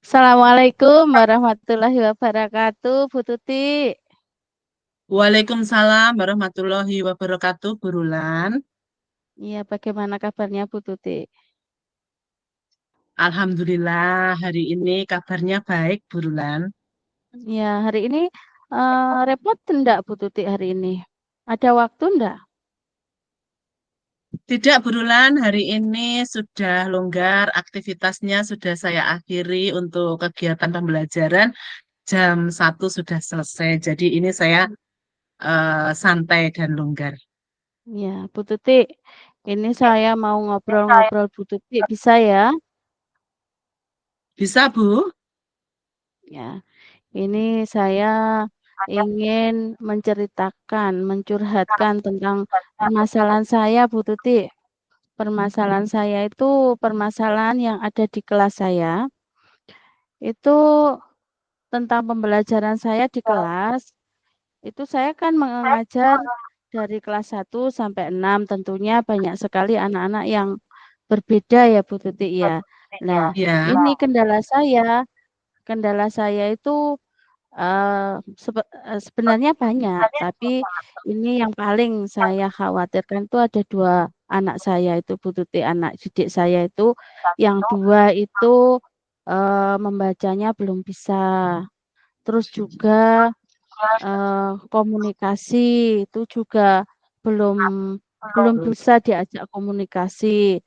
Assalamualaikum warahmatullahi wabarakatuh, Bu Tuti. Waalaikumsalam warahmatullahi wabarakatuh, Bu Rulan. Iya, bagaimana kabarnya Bu Tuti? Alhamdulillah hari ini kabarnya baik, Bu Rulan. Ya, hari ini repot enggak Bu Tuti hari ini? Ada waktu enggak? Tidak, Bu Rulan, hari ini sudah longgar, aktivitasnya sudah saya akhiri untuk kegiatan pembelajaran. Jam 1 sudah selesai, jadi ini saya santai dan longgar. Ya, Bu Tuti, ini saya mau ngobrol-ngobrol Bu Tuti, bisa ya? Bisa, Bu? Ya, ini saya ingin menceritakan, mencurhatkan tentang permasalahan saya, Bu Tuti. Permasalahan saya itu permasalahan yang ada di kelas saya. Itu tentang pembelajaran saya di kelas, itu saya kan mengajar dari kelas 1 sampai 6. Tentunya banyak sekali anak-anak yang berbeda ya Bu Tuti ya. Nah, Ya, ini kendala saya itu sebenarnya banyak, tapi ini yang paling saya khawatirkan itu ada dua anak saya itu Bu Tuti, anak didik saya itu yang dua itu membacanya belum bisa. Terus juga komunikasi itu juga belum belum bisa diajak komunikasi.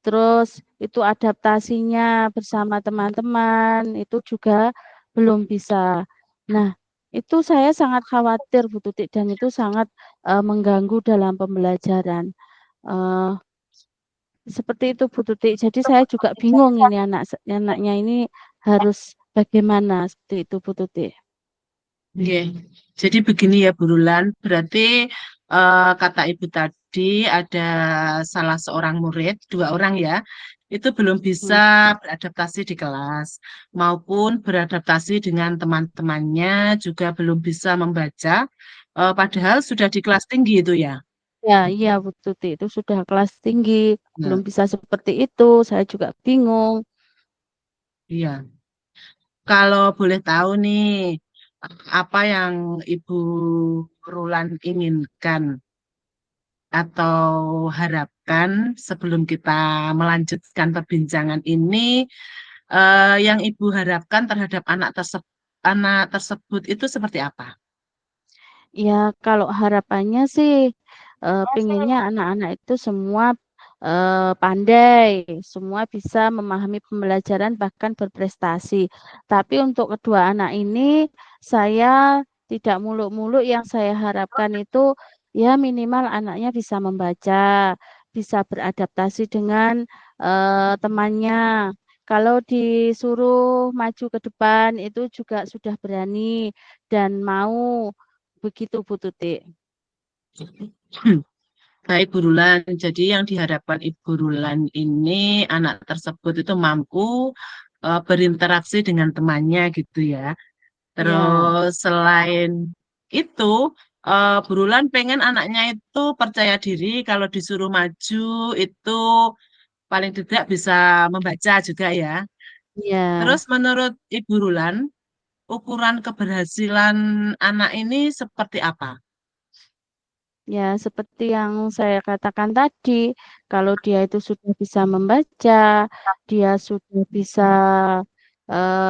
Terus itu adaptasinya bersama teman-teman itu juga belum bisa. Nah, itu saya sangat khawatir Bu Tuti dan itu sangat mengganggu dalam pembelajaran. Eh, Seperti itu Bu Tuti. Jadi saya juga bingung ini anaknya ini harus bagaimana seperti itu Bu Tuti. oke. Jadi begini ya, Bu Rulan, berarti kata Ibu tadi ada salah seorang murid, dua orang ya, itu belum bisa Hmm. beradaptasi di kelas, maupun beradaptasi dengan teman-temannya juga belum bisa membaca, padahal sudah di kelas tinggi itu ya. Ya, iya Bu Tuti, itu sudah kelas tinggi, belum Nah, bisa seperti itu. Saya juga bingung. iya. Kalau boleh tahu nih, apa yang Ibu Rulan inginkan atau harapkan sebelum kita melanjutkan perbincangan ini, yang Ibu harapkan terhadap anak tersebut itu seperti apa? Ya, kalau harapannya sih pinginnya anak-anak itu semua pandai, semua bisa memahami pembelajaran bahkan berprestasi. Tapi untuk kedua anak ini saya tidak muluk-muluk, yang saya harapkan itu ya minimal anaknya bisa membaca, bisa beradaptasi dengan temannya. Kalau disuruh maju ke depan itu juga sudah berani dan mau. Begitu Bu Tuti. Baik, Bu Rulan. Jadi yang diharapkan Ibu Rulan ini anak tersebut itu mampu berinteraksi dengan temannya gitu ya. Ya, Terus selain itu, Bu Rulan pengen anaknya itu percaya diri kalau disuruh maju itu paling tidak bisa membaca juga ya. Terus ya, menurut Ibu Rulan, ukuran keberhasilan anak ini seperti apa? ya seperti yang saya katakan tadi, kalau dia itu sudah bisa membaca, dia sudah bisa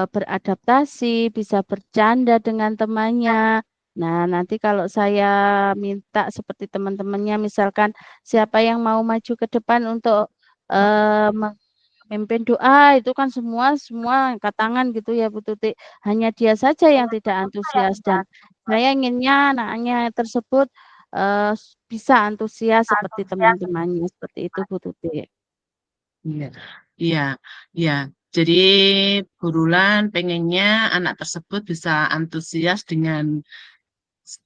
beradaptasi, bisa bercanda dengan temannya. Nah, nanti kalau saya minta seperti teman-temannya, misalkan siapa yang mau maju ke depan untuk memimpin doa, itu kan semua semua angkat tangan gitu ya Bu Tuti. Hanya dia saja yang tidak antusias, dan saya inginnya anaknya tersebut bisa antusias seperti teman-temannya, seperti itu Bu Tuti. Iya, iya, iya. Jadi Burulan pengennya anak tersebut bisa antusias dengan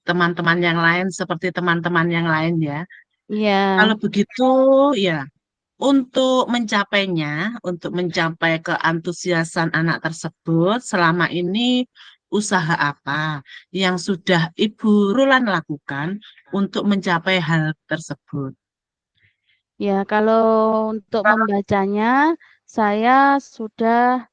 teman-teman yang lain seperti teman-teman yang lain ya. Iya, Kalau begitu, ya untuk mencapai keantusiasan anak tersebut, selama ini usaha apa yang sudah Ibu Rulan lakukan untuk mencapai hal tersebut? ya kalau untuk membacanya saya sudah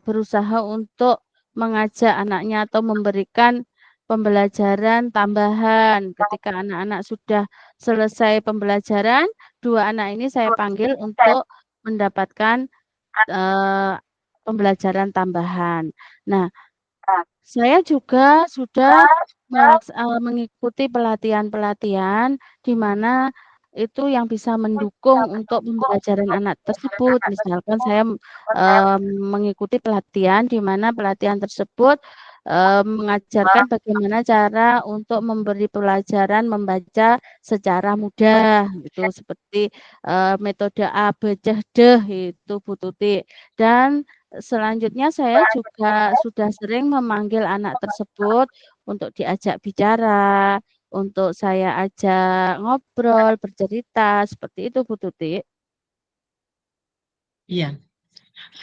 berusaha untuk mengajak anaknya atau memberikan pembelajaran tambahan. Ketika anak-anak sudah selesai pembelajaran, dua anak ini saya panggil untuk mendapatkan eh, pembelajaran tambahan. Nah, saya juga sudah mengikuti pelatihan-pelatihan di mana itu yang bisa mendukung untuk pembelajaran anak tersebut. Misalkan saya eh, mengikuti pelatihan di mana pelatihan tersebut mengajarkan bagaimana cara untuk memberi pelajaran membaca secara mudah, itu seperti metode A, B, C, D itu Bu Tuti. Dan selanjutnya saya juga sudah sering memanggil anak tersebut untuk diajak bicara, untuk saya ajak ngobrol, bercerita, seperti itu Bu Tuti. Iya,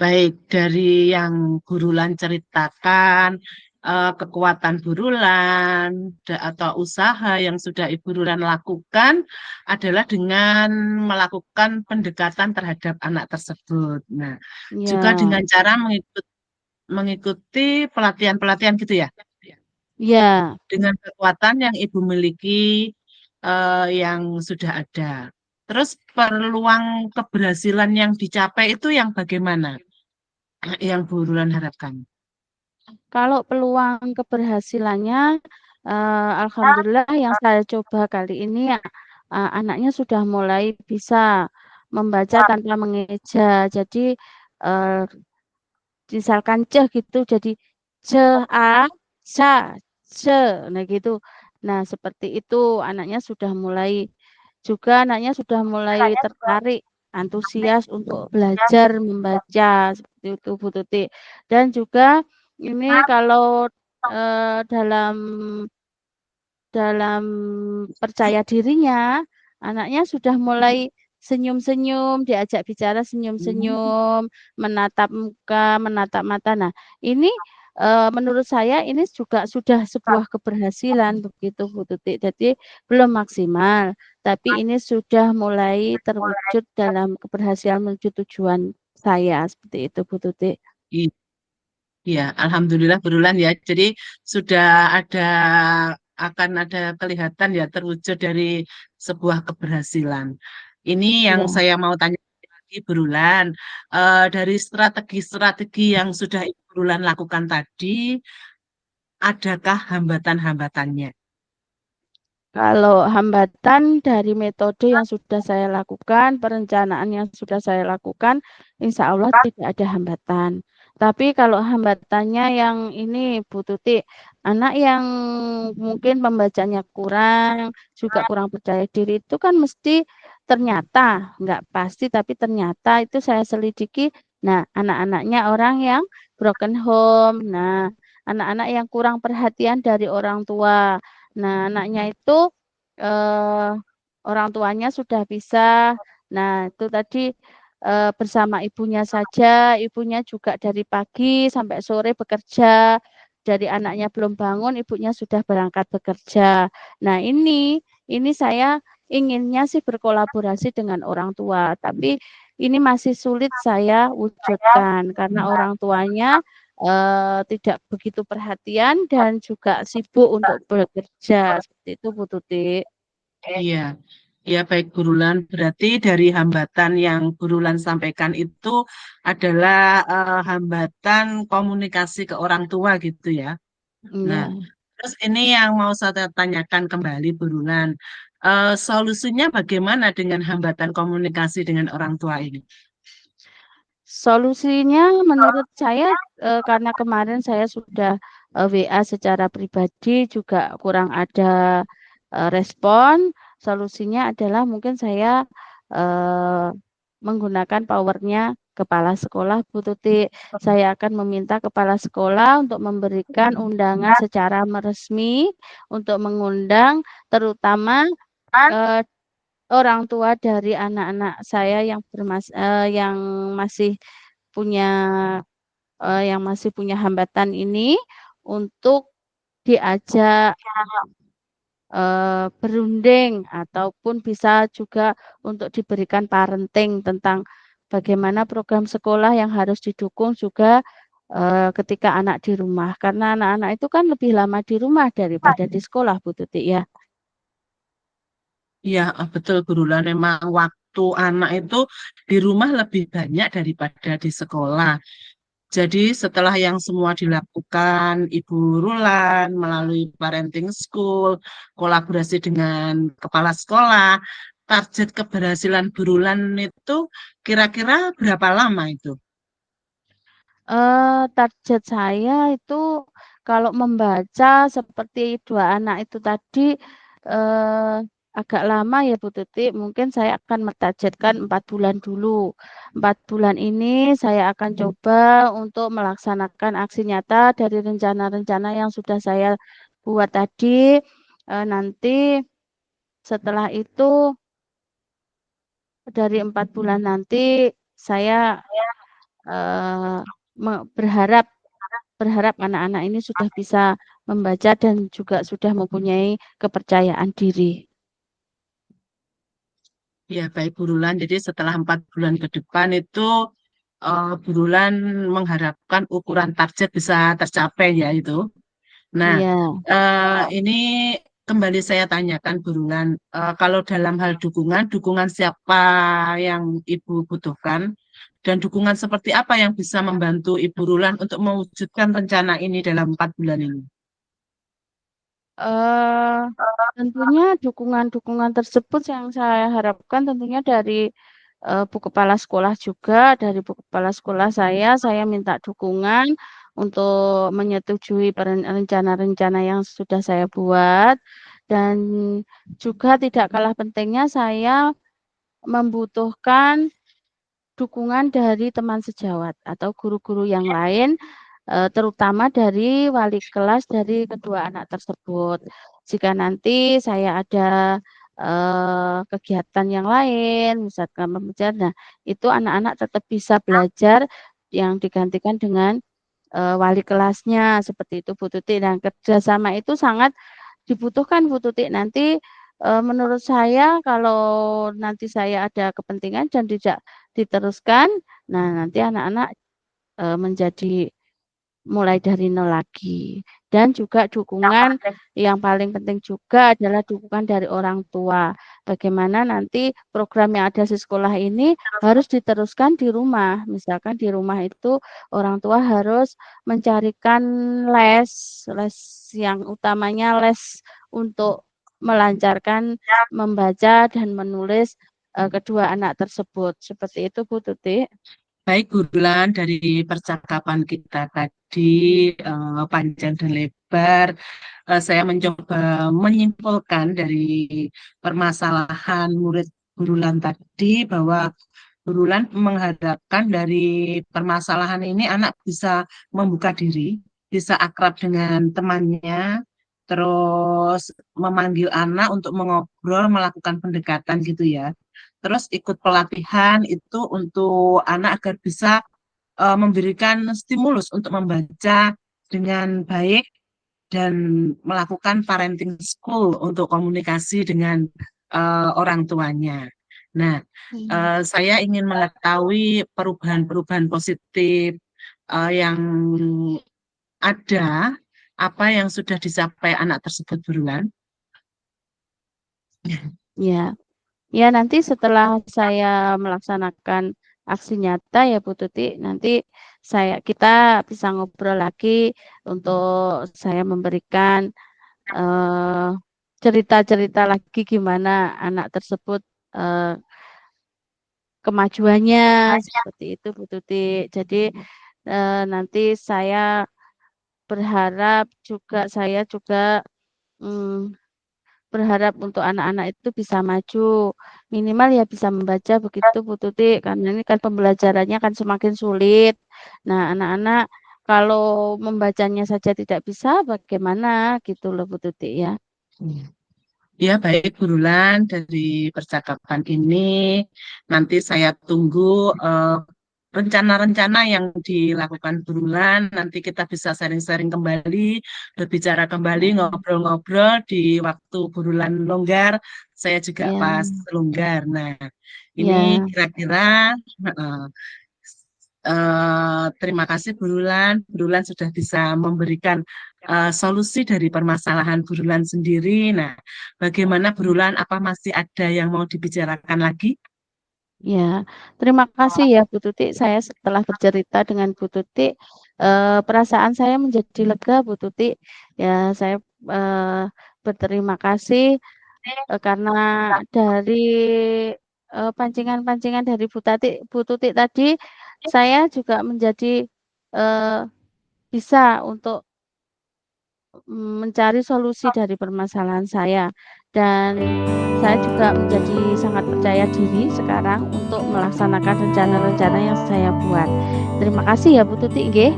baik dari yang Gurulan ceritakan, kekuatan Gurulan atau usaha yang sudah Ibu Rulan lakukan adalah dengan melakukan pendekatan terhadap anak tersebut. Nah, juga Ya, dengan cara mengikuti pelatihan-pelatihan gitu ya, ya. dengan kekuatan yang Ibu miliki yang sudah ada. Terus peluang keberhasilan yang dicapai itu yang bagaimana? Yang Bu Rulan harapkan. Kalau peluang keberhasilannya, alhamdulillah yang saya coba kali ini ya, anaknya sudah mulai bisa membaca tanpa mengeja. Jadi eh, misalkan ce gitu jadi ce a ca ce nah gitu. Nah, seperti itu anaknya sudah mulai juga anaknya sudah mulai tertarik antusias untuk belajar membaca seperti itu Bu Tuti. Dan juga ini kalau dalam dalam percaya dirinya, anaknya sudah mulai senyum-senyum, diajak bicara senyum-senyum, menatap muka, menatap mata. Nah, ini menurut saya ini juga sudah sebuah keberhasilan begitu Bu Tuti. Jadi belum maksimal, tapi ini sudah mulai terwujud dalam keberhasilan menuju tujuan saya seperti itu Bu Tuti. Iya, Alhamdulillah berulang ya. Jadi sudah ada akan ada kelihatan ya terwujud dari sebuah keberhasilan. Ini yang Ya. saya mau tanya lagi berulang. Dari strategi-strategi yang sudah Ibu Berulan lakukan tadi, adakah hambatan-hambatannya? Kalau hambatan dari metode yang sudah saya lakukan, perencanaan yang sudah saya lakukan, insya Allah tidak ada hambatan. Tapi kalau hambatannya yang ini, Bu Tuti, anak yang mungkin pembacanya kurang, juga kurang percaya diri, itu kan mesti ternyata, nggak pasti, tapi ternyata itu saya selidiki, nah anak-anaknya orang yang broken home, nah anak-anak yang kurang perhatian dari orang tua. Nah, anaknya itu eh, orang tuanya sudah bisa. Nah, itu tadi bersama ibunya saja, ibunya juga dari pagi sampai sore bekerja. Dari anaknya belum bangun, ibunya sudah berangkat bekerja. Nah, ini saya inginnya sih berkolaborasi dengan orang tua, tapi ini masih sulit saya wujudkan karena orang tuanya tidak begitu perhatian dan juga sibuk untuk bekerja seperti itu Bu Tuti. Iya, ya baik Gurulan. Berarti dari hambatan yang Gurulan sampaikan itu adalah hambatan komunikasi ke orang tua gitu ya. Nah, Iya. terus ini yang mau saya tanyakan kembali Burulan. Solusinya bagaimana dengan hambatan komunikasi dengan orang tua ini? Solusinya menurut saya karena kemarin saya sudah WA secara pribadi juga kurang ada respon. Solusinya adalah mungkin saya eh, menggunakan powernya kepala sekolah Bu Tuti. Saya akan meminta kepala sekolah untuk memberikan undangan secara resmi untuk mengundang terutama eh, orang tua dari anak-anak saya yang masih punya yang masih punya hambatan ini untuk diajak berunding ataupun bisa juga untuk diberikan parenting tentang bagaimana program sekolah yang harus didukung juga ketika anak di rumah. Karena anak-anak itu kan lebih lama di rumah daripada di sekolah, Bu Tuti ya. Iya, betul Bu Rula. Memang waktu anak itu di rumah lebih banyak daripada di sekolah. Jadi setelah yang semua dilakukan Ibu Rulan melalui parenting school, kolaborasi dengan kepala sekolah, target keberhasilan Bu Rulan itu kira-kira berapa lama itu? Target saya itu kalau membaca seperti dua anak itu tadi eh, agak lama ya Bu Tuti. Mungkin saya akan mentargetkan 4 bulan dulu. 4 bulan ini saya akan coba untuk melaksanakan aksi nyata dari rencana-rencana yang sudah saya buat tadi. Nanti setelah itu dari 4 bulan nanti saya eh, berharap berharap anak-anak ini sudah bisa membaca dan juga sudah mempunyai kepercayaan diri. Ya, baik Bu Rulan. Jadi setelah 4 bulan ke depan itu Bu Rulan mengharapkan ukuran target bisa tercapai ya itu. Nah, Iya, ini kembali saya tanyakan Bu Rulan, kalau dalam hal dukungan, dukungan siapa yang Ibu butuhkan dan dukungan seperti apa yang bisa membantu Ibu Rulan untuk mewujudkan rencana ini dalam 4 bulan ini? eh, tentunya dukungan-dukungan tersebut yang saya harapkan tentunya dari Bu Kepala Sekolah juga, dari Bu Kepala Sekolah saya minta dukungan untuk menyetujui rencana-rencana yang sudah saya buat dan juga tidak kalah pentingnya saya membutuhkan dukungan dari teman sejawat atau guru-guru yang lain, terutama dari wali kelas dari kedua anak tersebut. Jika nanti saya ada kegiatan yang lain, misalkan pembelajaran, nah itu anak-anak tetap bisa belajar yang digantikan dengan wali kelasnya seperti itu Bu Tuti. Dan kerjasama itu sangat dibutuhkan Bu Tuti. Nanti menurut saya kalau nanti saya ada kepentingan dan tidak diteruskan, nah nanti anak-anak menjadi mulai dari nol lagi. Dan juga dukungan yang paling penting juga adalah dukungan dari orang tua. Bagaimana nanti program yang ada di sekolah ini harus diteruskan di rumah. Misalkan di rumah itu orang tua harus mencarikan les, les yang utamanya les untuk melancarkan membaca dan menulis kedua anak tersebut. Seperti itu Bu Tuti. Baik, Gurulan, dari percakapan kita tadi panjang dan lebar, saya mencoba menyimpulkan dari permasalahan murid Gurulan tadi bahwa Gurulan mengharapkan dari permasalahan ini anak bisa membuka diri, bisa akrab dengan temannya, terus memanggil anak untuk mengobrol, melakukan pendekatan gitu ya. Terus ikut pelatihan itu untuk anak agar bisa memberikan stimulus untuk membaca dengan baik dan melakukan parenting school untuk komunikasi dengan orang tuanya. Nah, Hmm. saya ingin mengetahui perubahan-perubahan positif yang ada, apa yang sudah dicapai anak tersebut buruan. Ya. Ya, nanti setelah saya melaksanakan aksi nyata ya Bu Tuti, nanti kita bisa ngobrol lagi untuk saya memberikan eh, cerita-cerita lagi gimana anak tersebut eh, kemajuannya seperti itu Bu Tuti. Jadi nanti saya juga mm, berharap untuk anak-anak itu bisa maju, minimal ya bisa membaca begitu Bu Tuti, karena ini kan pembelajarannya kan semakin sulit. Nah, anak-anak kalau membacanya saja tidak bisa, bagaimana gitu loh Bu Tuti ya. Ya, baik burulan dari percakapan ini nanti saya tunggu rencana-rencana yang dilakukan burulan. Nanti kita bisa sharing-sharing kembali, berbicara kembali, Ya, ngobrol-ngobrol di waktu burulan longgar. Saya juga ya, pas longgar. Nah, ini ya, kira-kira terima kasih Burulan. Burulan sudah bisa memberikan solusi dari permasalahan Burulan sendiri. Nah, bagaimana Burulan? Apa masih ada yang mau dibicarakan lagi? ya. Terima kasih ya Bu Tuti. Saya setelah bercerita dengan Bu Tuti, perasaan saya menjadi lega Bu Tuti. Ya, saya eh, berterima kasih karena dari pancingan-pancingan dari Bu Tuti tadi, saya juga menjadi eh, bisa untuk mencari solusi dari permasalahan saya. Dan saya juga menjadi sangat percaya diri sekarang untuk melaksanakan rencana-rencana yang saya buat. Terima kasih ya Bu Tuti nggih,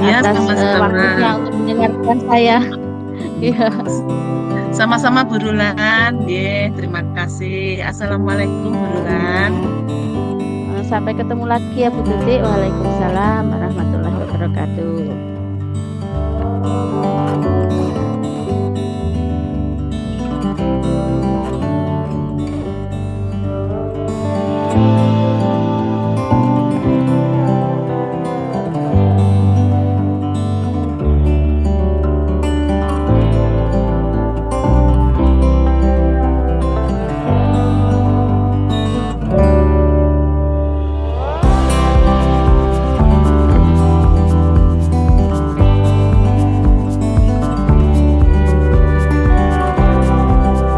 Ya, atas sama-sama. waktunya untuk mendengarkan saya. Iya. Sama-sama Burulan. Ye, terima kasih. Assalamualaikum Burulan. Sampai ketemu lagi ya Bu Tuti. Waalaikumsalam warahmatullahi wabarakatuh.